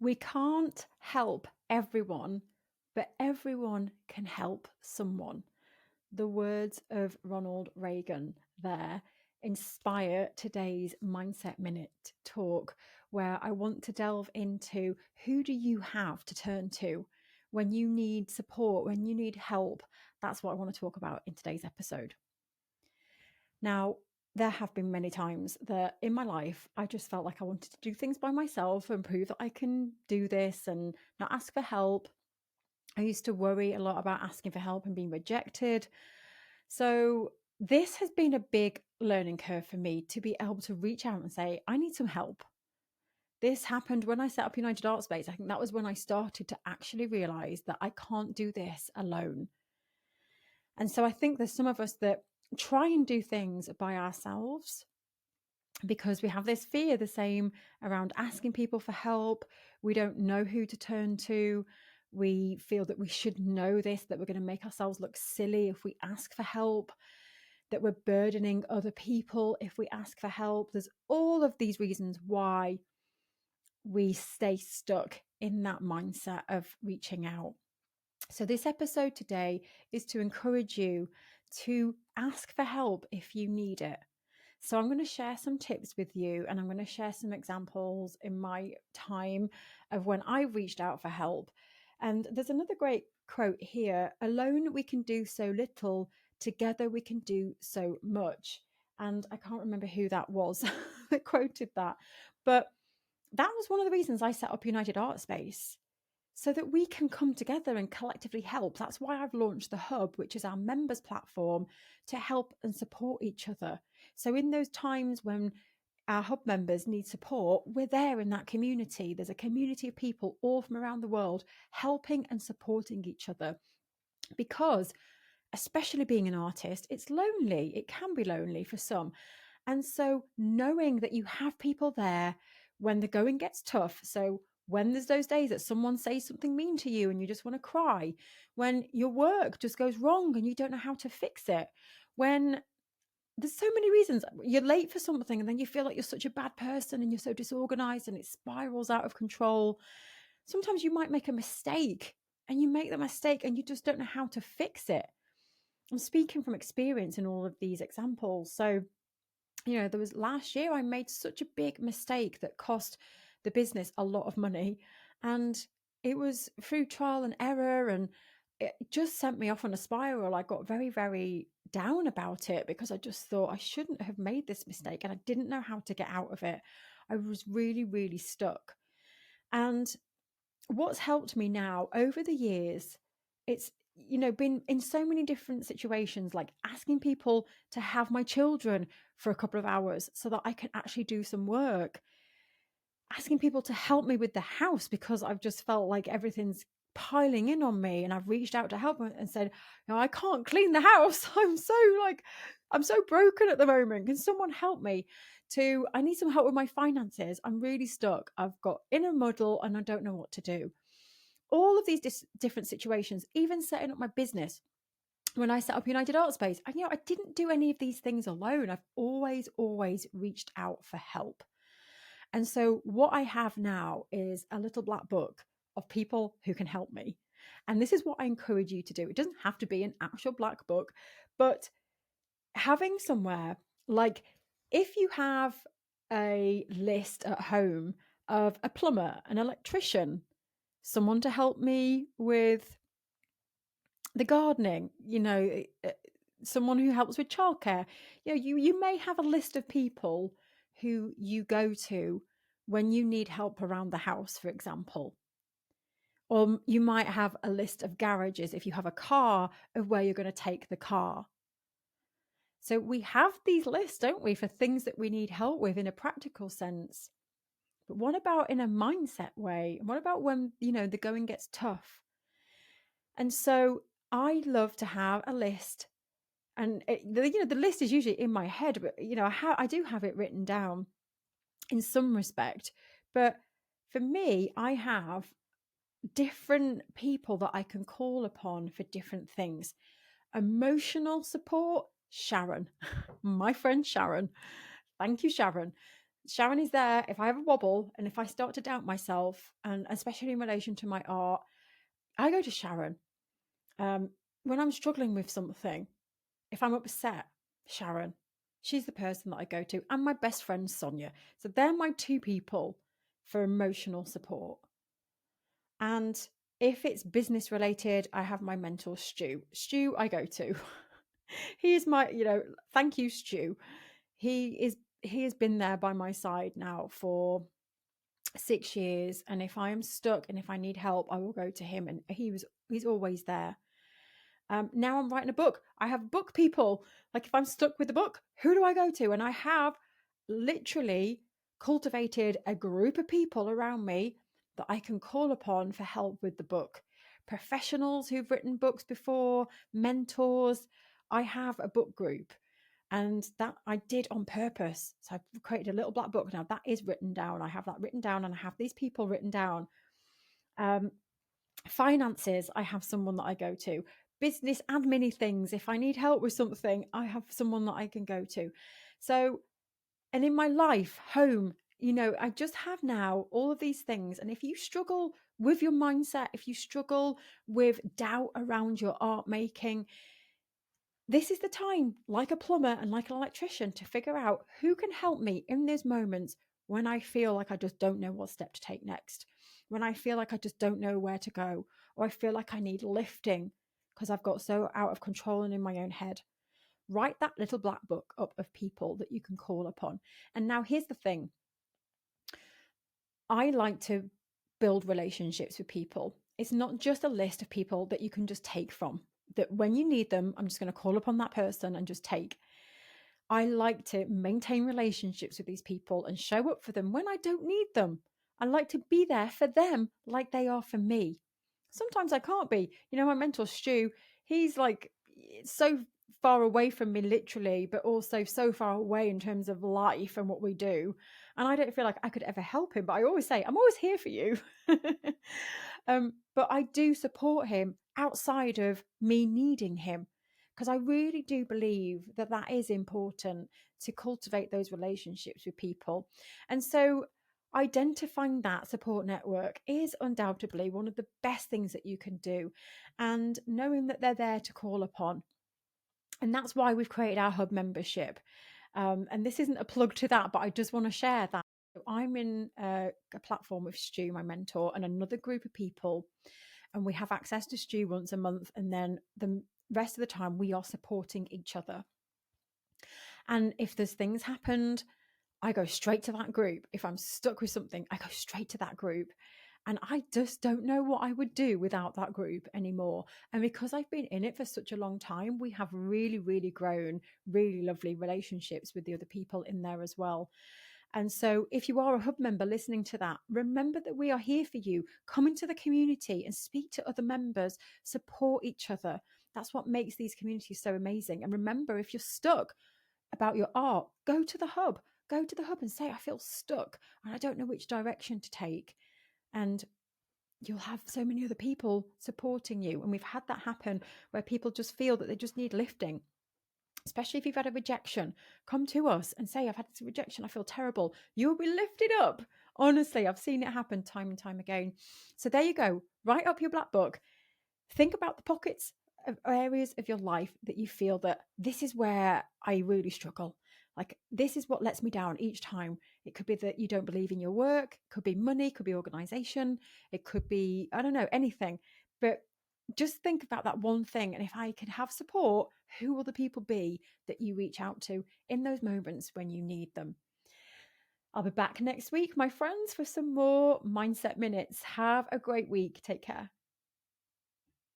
We can't help everyone, but everyone can help someone. The words of Ronald Reagan there inspire today's Mindset Minute talk, where I want to delve into who do you have to turn to when you need support, when you need help. That's what I want to talk about in today's episode. Now, there have been many times that in my life, I just felt like I wanted to do things by myself and prove that I can do this and not ask for help. I used to worry a lot about asking for help and being rejected. So, this has been a big learning curve for me to be able to reach out and say, I need some help. This happened when I set up United Art Space. I think that was when I started to actually realize that I can't do this alone. And so I think there's some of us that try and do things by ourselves because we have this fear, the same around asking people for help. We don't know who to turn to. We feel that we should know this, that we're going to make ourselves look silly if we ask for help, that we're burdening other people if we ask for help. There's all of these reasons why we stay stuck in that mindset of reaching out. So, this episode today is to encourage you to ask for help if you need it. So, I'm going to share some tips with you, and I'm going to share some examples in my time of when I reached out for help. And there's another great quote here: alone we can do so little, together we can do so much. And I can't remember who that was that quoted that, but that was one of the reasons I set up United Art Space, so that we can come together and collectively help. That's why I've launched the Hub, which is our members platform to help and support each other. So in those times when our Hub members need support, we're there in that community. There's a community of people all from around the world helping and supporting each other, because especially being an artist, it's lonely. It can be lonely for some. And so knowing that you have people there when the going gets tough. So when there's those days that someone says something mean to you and you just want to cry, when your work just goes wrong and you don't know how to fix it, when there's so many reasons you're late for something and then you feel like you're such a bad person and you're so disorganized and it spirals out of control. Sometimes you might make a mistake and you make the mistake and you just don't know how to fix it. I'm speaking from experience in all of these examples. So there was last year I made such a big mistake that cost the business a lot of money. And it was through trial and error, and it just sent me off on a spiral. I got very, very down about it because I just thought I shouldn't have made this mistake and I didn't know how to get out of it. I was really, really stuck. And what's helped me now over the years, it's been in so many different situations, like asking people to have my children for a couple of hours so that I can actually do some work, asking people to help me with the house because I've just felt like everything's piling in on me, and I've reached out to help and said, I can't clean the house. I'm so broken at the moment. Can someone help me? I need some help with my finances. I'm really stuck. I've got in a muddle and I don't know what to do. All of these different situations, even setting up my business. When I set up United Art Space, I didn't do any of these things alone. I've always reached out for help. And so what I have now is a little black book of people who can help me. And this is what I encourage you to do. It doesn't have to be an actual black book, but having somewhere, like if you have a list at home of a plumber, an electrician, someone to help me with the gardening, someone who helps with childcare. You may have a list of people who you go to when you need help around the house, for example. Or you might have a list of garages if you have a car, of where you're going to take the car. So we have these lists, don't we, for things that we need help with in a practical sense. But what about in a mindset way? What about when, the going gets tough? And so I love to have a list, and the list is usually in my head, but I do have it written down in some respect. But for me, I have different people that I can call upon for different things. Emotional support, Sharon, my friend Sharon. Thank you, Sharon. Sharon is there if I have a wobble and if I start to doubt myself, and especially in relation to my art, I go to Sharon. Um, when I'm struggling with something, if I'm upset, Sharon, she's the person that I go to, and my best friend Sonia. So they're my two people for emotional support. And if it's business related, I have my mentor Stu. Stu, I go to. He is my, thank you, Stu. He has been there by my side now for 6 years, and if I am stuck and if I need help, I will go to him, and he's always there. Now I'm writing a book. I have book people. Like if I'm stuck with the book, who do I go to? And I have literally cultivated a group of people around me that I can call upon for help with the book. Professionals who've written books before, mentors. I have a book group, and that I did on purpose. So I've created a little black book now that is written down. I have that written down, and I have these people written down. Um, Finances, I have someone that I go to. Business admin things, if I need help with something, I have someone that I can go to. So, and in my life, home, I just have now all of these things. And if you struggle with your mindset, if you struggle with doubt around your art making, this is the time, like a plumber and like an electrician, to figure out who can help me in those moments when I feel like I just don't know what step to take next, when I feel like I just don't know where to go, or I feel like I need lifting because I've got so out of control and in my own head. Write that little black book up of people that you can call upon. And now here's the thing. I like to build relationships with people. It's not just a list of people that you can just take from, that when you need them, I'm just going to call upon that person and just take. I like to maintain relationships with these people and show up for them when I don't need them. I like to be there for them like they are for me. Sometimes I can't be. My mentor, Stu, he's like so far away from me, literally, but also so far away in terms of life and what we do. And I don't feel like I could ever help him, but I always say, I'm always here for you. But I do support him outside of me needing him, because I really do believe that that is important, to cultivate those relationships with people. And so identifying that support network is undoubtedly one of the best things that you can do, and knowing that they're there to call upon. And that's why we've created our hub membership. And this isn't a plug to that, but I just want to share that. I'm in a platform with Stu, my mentor, and another group of people, and we have access to Stu once a month, and then the rest of the time we are supporting each other. And if there's things happened, I go straight to that group. If I'm stuck with something, I go straight to that group. And I just don't know what I would do without that group anymore. And because I've been in it for such a long time, we have really, really grown really lovely relationships with the other people in there as well. And so, if you are a hub member listening to that, remember that we are here for you. Come into the community and speak to other members, support each other. That's what makes these communities so amazing. And remember, if you're stuck about your art, go to the hub. Go to the hub and say, I feel stuck and I don't know which direction to take. And you'll have so many other people supporting you. And we've had that happen where people just feel that they just need lifting. Especially if you've had a rejection, come to us and say, I've had this rejection, I feel terrible. You'll be lifted up. Honestly, I've seen it happen time and time again. So there you go. Write up your black book. Think about the pockets of areas of your life that you feel that this is where I really struggle. Like, this is what lets me down each time. It could be that you don't believe in your work, it could be money, it could be organization, it could be, I don't know, anything. But just think about that one thing. And if I can have support, who will the people be that you reach out to in those moments when you need them? I'll be back next week, my friends, for some more Mindset Minutes. Have a great week. Take care.